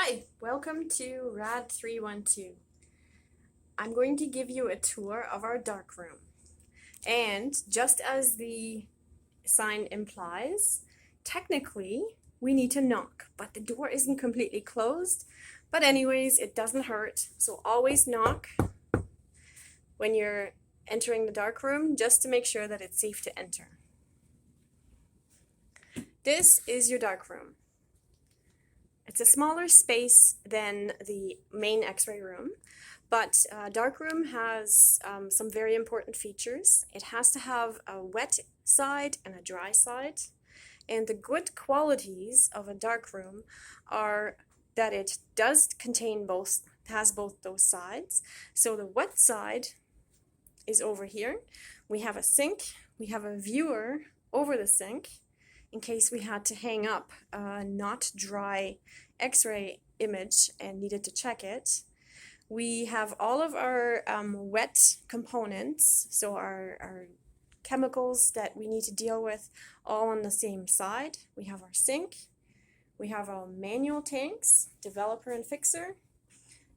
Hi, welcome to RAD 312. I'm going to give you a tour of our darkroom. And just as the sign implies, technically we need to knock, but the door isn't completely closed. But anyways, it doesn't hurt, so always knock when you're entering the darkroom just to make sure that it's safe to enter. This is your darkroom. It's a smaller space than the main X-ray room, but darkroom has some very important features. It has to have a wet side and a dry side, and the good qualities of a darkroom are that it does contain both, has both those sides. So the wet side is over here. We have a sink, we have a viewer over the sink, in case we had to hang up a not dry X-ray image and needed to check it. We have all of our wet components, so our chemicals that we need to deal with, all on the same side. We have our sink, we have our manual tanks, developer and fixer,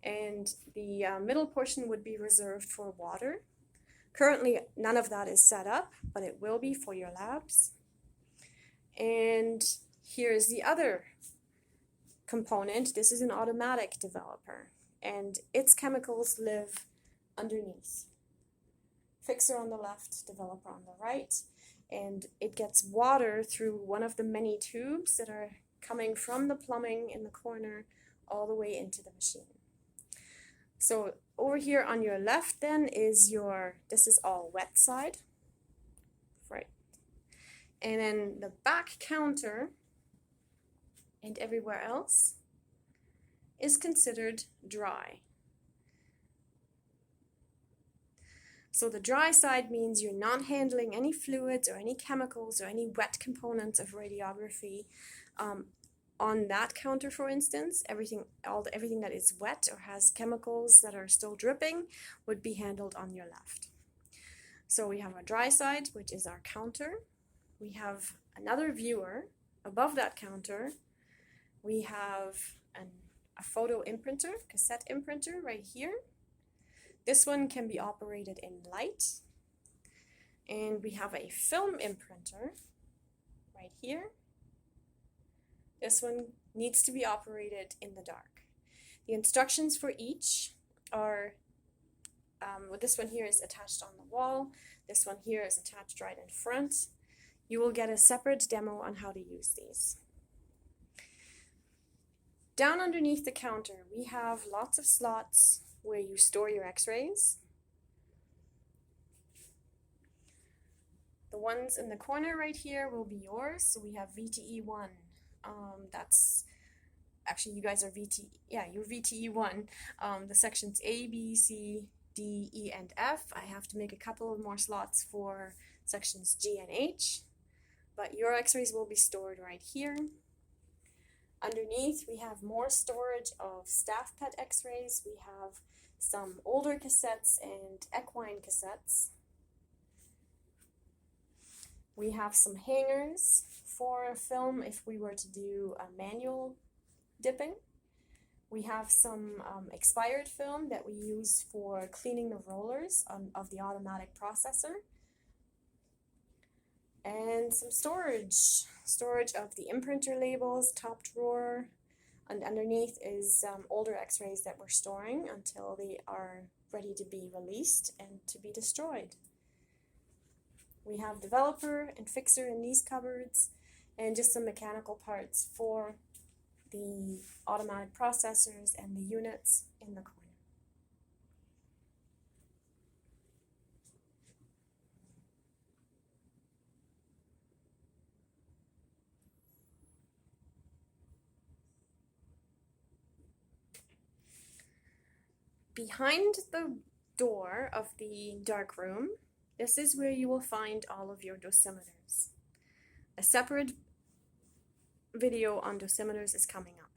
and the middle portion would be reserved for water. Currently none of that is set up, but it will be for your labs. And here's the other component. This is an automatic developer, and its chemicals live underneath. Fixer on the left, developer on the right, and it gets water through one of the many tubes that are coming from the plumbing in the corner all the way into the machine. So over here on your left then is this is all wet side, right? And then the back counter and everywhere else is considered dry. So the dry side means you're not handling any fluids or any chemicals or any wet components of radiography. On that counter, for instance, everything that is wet or has chemicals that are still dripping would be handled on your left. So we have our dry side, which is our counter. We have another viewer above that counter. We have a photo imprinter, cassette imprinter right here. This one can be operated in light. And we have a film imprinter right here. This one needs to be operated in the dark. The instructions for each are, this one here is attached on the wall. This one here is attached right in front. You will get a separate demo on how to use these. Down underneath the counter, we have lots of slots where you store your X-rays. The ones in the corner right here will be yours. So we have VTE1. That's actually, you guys are you're VTE1. The sections A, B, C, D, E, and F. I have to make a couple of more slots for sections G and H. But your X-rays will be stored right here. Underneath, we have more storage of staff pet X-rays. We have some older cassettes and equine cassettes. We have some hangers for film if we were to do a manual dipping. We have some expired film that we use for cleaning the rollers of the automatic processor. And some storage of the imprinter labels, top drawer, and underneath is older X-rays that we're storing until they are ready to be released and to be destroyed. We have developer and fixer in these cupboards, and just some mechanical parts for the automatic processors and the units in the corner. Behind the door of the darkroom, this is where you will find all of your dosimeters. A separate video on dosimeters is coming up.